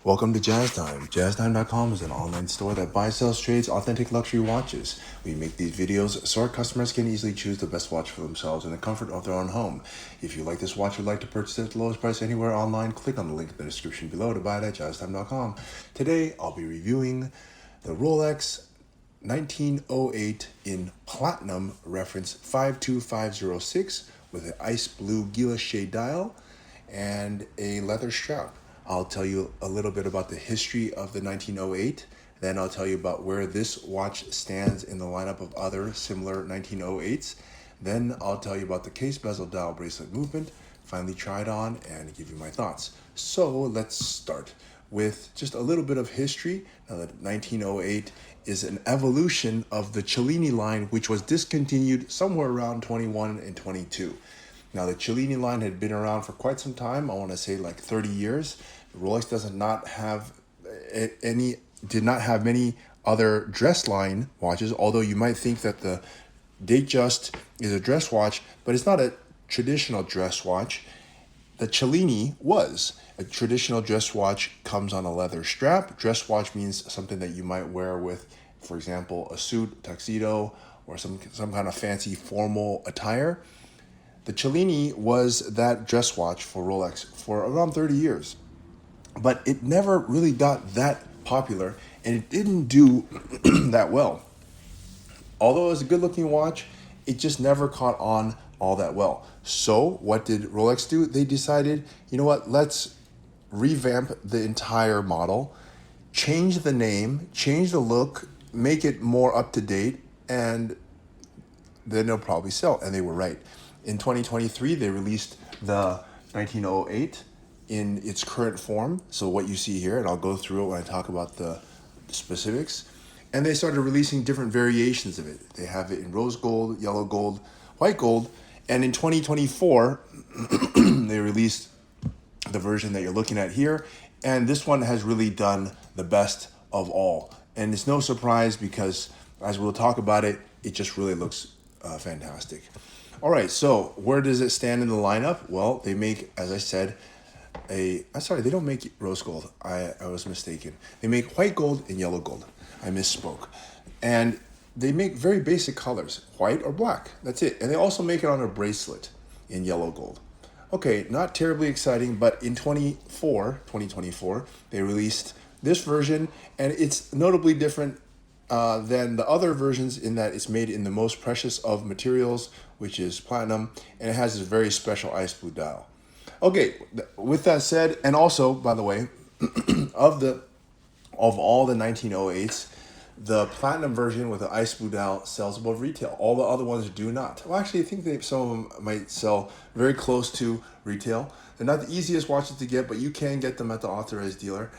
Welcome to Jazz Time. JazzTime.com is an online store that buys, sells, trades authentic luxury watches. We make these videos so our customers can easily choose the best watch for themselves in the comfort of their own home. If you like this watch or would like to purchase it at the lowest price anywhere online, click on the link in the description below to buy it at JazzTime.com. Today, I'll be reviewing the Rolex 1908 in platinum reference 52506 with an ice blue guilloché dial and a leather strap. I'll tell you a little bit about the history of the 1908. Then I'll tell you about where this watch stands in the lineup of other similar 1908s. Then I'll tell you about the case bezel dial bracelet movement, finally try it on and give you my thoughts. So let's start with just a little bit of history. Now, the 1908 is an evolution of the Cellini line, which was discontinued somewhere around 21 and 22. Now, the Cellini line had been around for quite some time. I want to say like 30 years. Rolex did not have many other dress line watches, although you might think that the Datejust is a dress watch, but it's not a traditional dress watch. The Cellini was. A traditional dress watch comes on a leather strap. Dress watch means something that you might wear with, for example, a suit, tuxedo, or some kind of fancy formal attire. The Cellini was that dress watch for Rolex for around 30 years, but it never really got that popular and it didn't do that well. Although it was a good looking watch, it just never caught on all that well. So what did Rolex do? They decided, you know what, let's revamp the entire model, change the name, change the look, make it more up to date, and then they'll probably sell. And they were right. In 2023, they released the 1908 in its current form. So what you see here, and I'll go through it when I talk about the specifics. And they started releasing different variations of it. They have it in rose gold, yellow gold, white gold. And in 2024, they released the version that you're looking at here. And this one has really done the best of all. And it's no surprise because, as we'll talk about it, it just really looks fantastic. All right, so where does it stand in the lineup? Well, they make, as I said, they don't make rose gold. I was mistaken. They make white gold and yellow gold. I misspoke. And they make very basic colors, white or black. That's it. And they also make it on a bracelet in yellow gold. Okay, not terribly exciting, but in 2024, they released this version, and it's notably different than the other versions in that it's made in the most precious of materials, which is platinum, and it has this very special ice blue dial. Okay, with that said, and also, by the way, of all the 1908s, the platinum version with the ice blue dial sells above retail. All the other ones do not. Well, actually, I think some of them might sell very close to retail. They're not the easiest watches to get, but you can get them at the authorized dealer.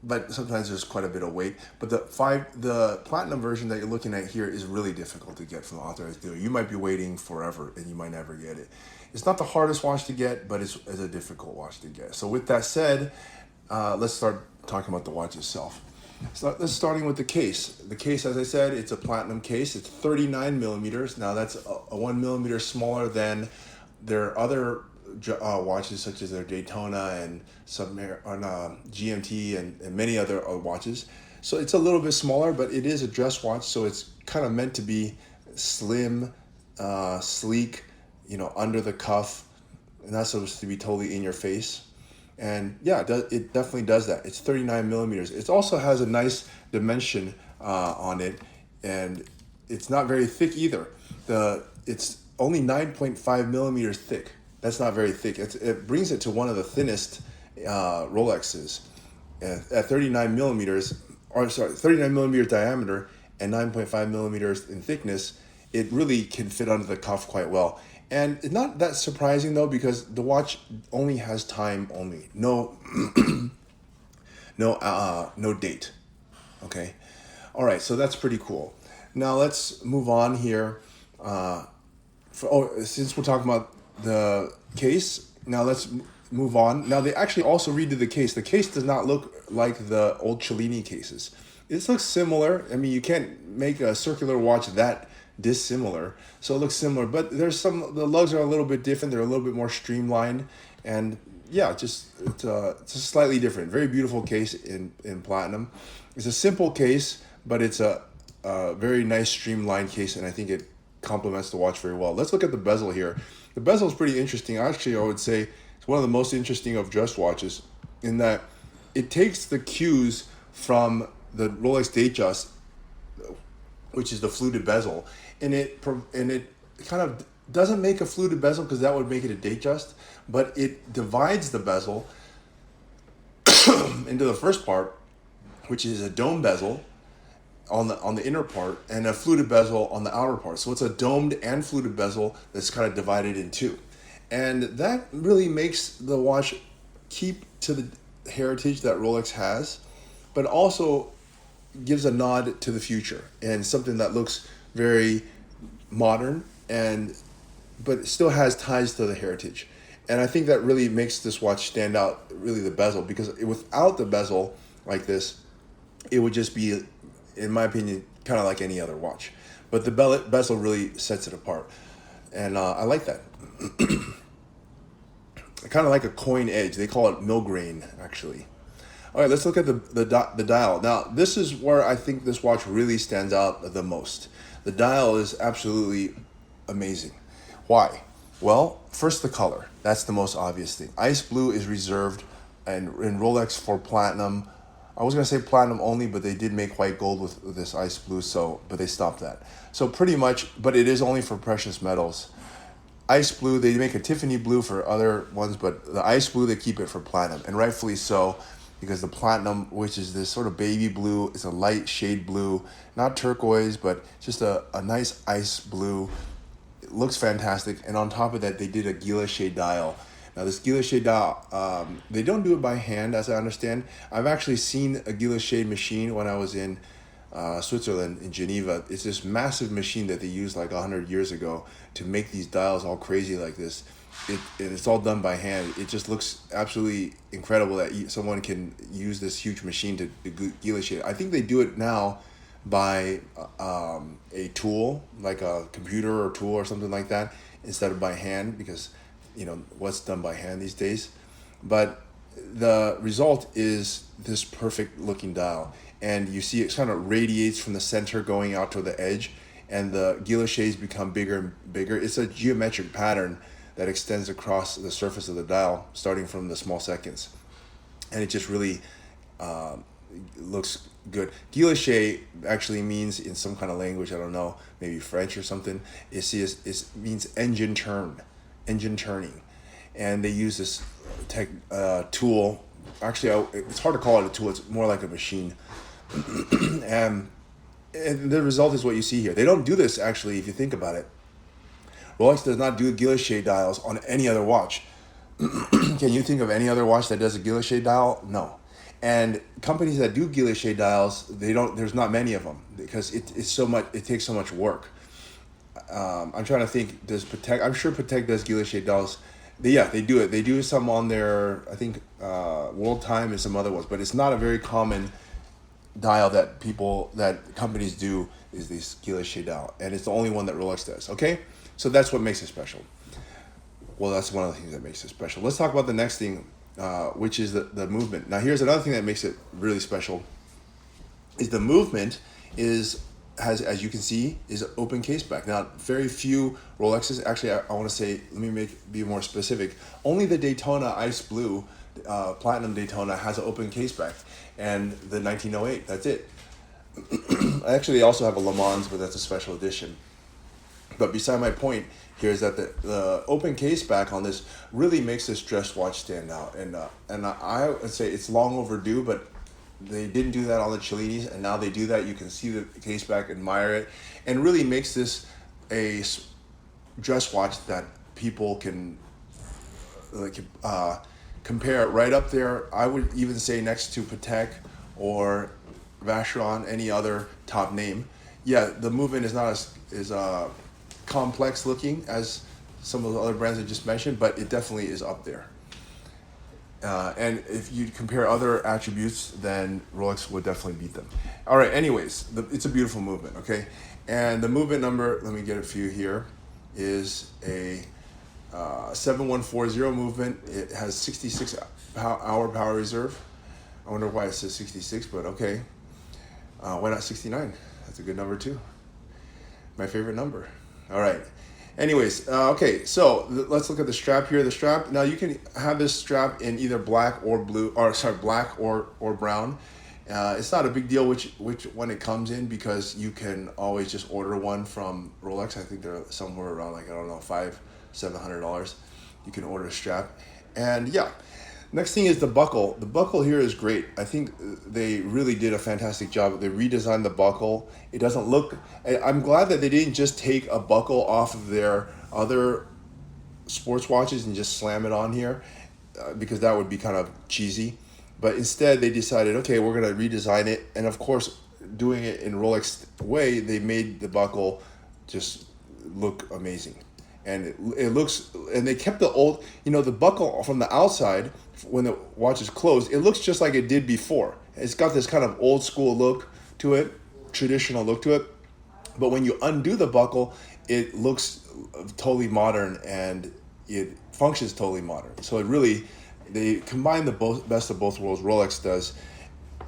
But sometimes there's quite a bit of wait. But the platinum version that you're looking at here is really difficult to get from the authorized dealer. You might be waiting forever and you might never get it. It's not the hardest watch to get, but it's a difficult watch to get. So with that said, let's start talking about the watch itself. So let's starting with the case. The case, as I said, it's a platinum case. It's 39 millimeters. Now that's a 1 millimeter smaller than their other watches, such as their Daytona and GMT and many other watches. So it's a little bit smaller, but it is a dress watch, so it's kind of meant to be slim, sleek, under the cuff, and not supposed to be totally in your face. And yeah, it definitely does that. It's 39 millimeters. It also has a nice dimension on it, and it's not very thick either. It's only 9.5 millimeters thick. That's not very thick. It brings it to one of the thinnest Rolexes at 39 millimeters 39 millimeters diameter and 9.5 millimeters in thickness. It really can fit under the cuff quite well. And it's not that surprising though, because the watch only has time only, no date. Okay. All right. So that's pretty cool. Now let's move on here. Since we're talking about the case, now let's move on. Now they actually also redid the case. The case does not look like the old Cellini cases. It looks similar. I mean, you can't make a circular watch that dissimilar, so it looks similar, but the lugs are a little bit different. They're a little bit more streamlined, and yeah, it's a slightly different, very beautiful case in platinum. It's a simple case, but it's a very nice streamlined case, and I think it complements the watch very well. Let's look at the bezel here. The bezel is pretty interesting. Actually, I would say it's one of the most interesting of dress watches in that it takes the cues from the Rolex Datejust, which is the fluted bezel, and it kind of doesn't make a fluted bezel because that would make it a Datejust, but it divides the bezel into the first part, which is a dome bezel on the inner part, and a fluted bezel on the outer part. So it's a domed and fluted bezel that's kind of divided in two, and that really makes the watch keep to the heritage that Rolex has, but also gives a nod to the future and something that looks very modern and but still has ties to the heritage. And I think that really makes this watch stand out, really the bezel, because without the bezel like this, it would just be, in my opinion, kind of like any other watch. But the bezel really sets it apart. And I like that. Kind of like a coin edge. They call it millgrain, actually. All right, let's look at the dial. Now, this is where I think this watch really stands out the most. The dial is absolutely amazing. Why? Well, first the color. That's the most obvious thing. Ice blue is reserved and in Rolex for platinum. I was going to say platinum only, but they did make white gold with this ice blue, but they stopped that. So pretty much, but it is only for precious metals. Ice blue, they make a Tiffany blue for other ones, but the ice blue, they keep it for platinum, and rightfully so, because the platinum, which is this sort of baby blue, is a light shade blue, not turquoise, but just a nice ice blue. It looks fantastic, and on top of that, they did a guilloché dial. Now, this guilloché dial, they don't do it by hand, as I understand. I've actually seen a guilloché machine when I was in Switzerland, in Geneva. It's this massive machine that they used like 100 years ago to make these dials all crazy like this. And it's all done by hand. It just looks absolutely incredible that someone can use this huge machine to guilloché. I think they do it now by a tool, like a computer or tool or something like that, instead of by hand, because what's done by hand these days. But the result is this perfect looking dial, and you see it kind of radiates from the center going out to the edge, and the guillochés become bigger and bigger. It's a geometric pattern that extends across the surface of the dial, starting from the small seconds, and it just really looks good. Guilloché actually means, in some kind of language, I don't know, maybe French or something, it means engine turning. And they use this tool. Actually, it's hard to call it a tool. It's more like a machine. and the result is what you see here. They don't do this, actually, if you think about it. Rolex does not do guilloché dials on any other watch. Can you think of any other watch that does a guilloché dial? No. And companies that do guilloché dials, there's not many of them, because it takes so much work. I'm trying to think, I'm sure Patek does guilloché dials. They do it. They do some on their, I think, World Time and some other ones, but it's not a very common dial that companies do, is this guilloché dial. And it's the only one that Rolex does, okay? So that's what makes it special. Well, that's one of the things that makes it special. Let's talk about the next thing, which is the movement. Now, here's another thing that makes it really special, is the movement has, as you can see, is an open case back. Now, very few Rolexes, actually, I want to say, let me be more specific. Only the Daytona Ice Blue, Platinum Daytona, has an open case back, and the 1908, that's it. Actually, they also have a Le Mans, but that's a special edition. But beside my point here is that the open case back on this really makes this dress watch stand out. And I would say it's long overdue, but they didn't do that on the Cellinis, and now they do that. You can see the case back, admire it, and really makes this a dress watch that people can compare it right up there. I would even say next to Patek or Vacheron, any other top name. Yeah, the movement is not as complex looking as some of the other brands I just mentioned, but it definitely is up there. And if you compare other attributes, then Rolex would definitely beat them. All right, anyways, it's a beautiful movement, okay? And the movement number, let me get a few here, is a 7140 movement. It has 66-hour power reserve. I wonder why it says 66, but okay. Why not 69? That's a good number too. My favorite number. All right. Anyways, okay, so let's look at the strap here. The strap, now you can have this strap in either black or blue, or sorry, black or brown. It's not a big deal which one it comes in, because you can always just order one from Rolex. I think they're somewhere around, like, I don't know, $500-700. You can order a strap. And yeah, next thing is the buckle. The buckle here is great. I think they really did a fantastic job. They redesigned the buckle. It doesn't look, I'm glad that they didn't just take a buckle off of their other sports watches and just slam it on here, because that would be kind of cheesy. But instead they decided, okay, we're gonna redesign it. And of course, doing it in Rolex way, they made the buckle just look amazing. And it looks, and they kept the old, you know, the buckle from the outside, when the watch is closed, it looks just like it did before. It's got this kind of old school look to it, traditional look to it. But when you undo the buckle, it looks totally modern, and it functions totally modern. So it really, they combine the best of both worlds, Rolex does,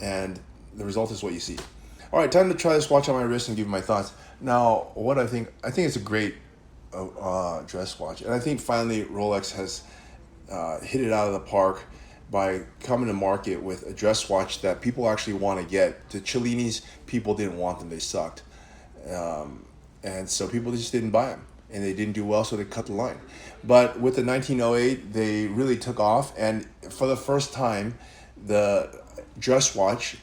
and the result is what you see. All right, time to try this watch on my wrist and give you my thoughts. Now, what I think it's a great dress watch, and I think finally Rolex has hit it out of the park by coming to market with a dress watch that people actually want to get. The Cellinis, people didn't want them, they sucked, and so people just didn't buy them, and they didn't do well, so they cut the line. But with the 1908, they really took off, and for the first time, the dress watch,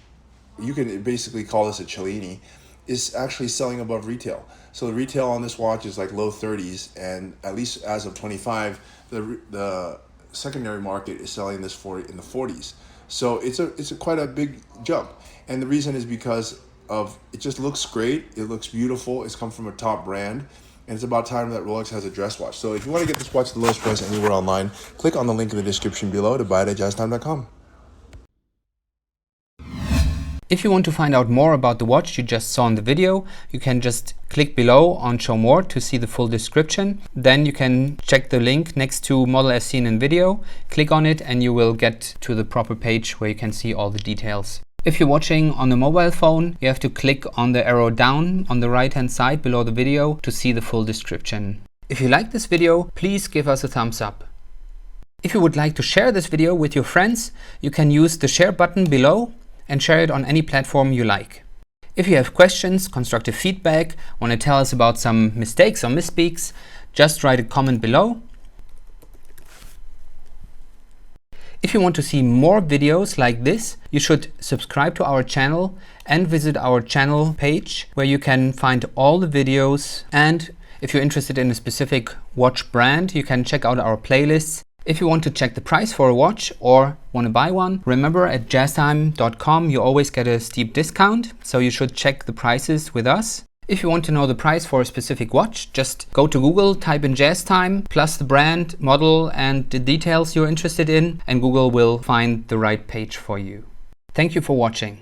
you can basically call this a Cellini, is actually selling above retail. So the retail on this watch is like low 30s, and at least as of 25, the secondary market is selling this in the 40s. So it's quite a big jump, and the reason is because of it just looks great. It looks beautiful. It's come from a top brand, and it's about time that Rolex has a dress watch. So if you want to get this watch at the lowest price anywhere online, click on the link in the description below to buy it at jazztime.com. If you want to find out more about the watch you just saw in the video, you can just click below on Show More to see the full description. Then you can check the link next to model as seen in video, click on it, and you will get to the proper page where you can see all the details. If you're watching on a mobile phone, you have to click on the arrow down on the right hand side below the video to see the full description. If you like this video, please give us a thumbs up. If you would like to share this video with your friends, you can use the share button below and share it on any platform you like. If you have questions, constructive feedback, want to tell us about some mistakes or misspeaks, just write a comment below. If you want to see more videos like this, you should subscribe to our channel and visit our channel page where you can find all the videos. And if you're interested in a specific watch brand, you can check out our playlists. If you want to check the price for a watch or want to buy one, remember at jazztime.com you always get a steep discount, so you should check the prices with us. If you want to know the price for a specific watch, just go to Google, type in Jazztime, plus the brand, model, and the details you're interested in, and Google will find the right page for you. Thank you for watching.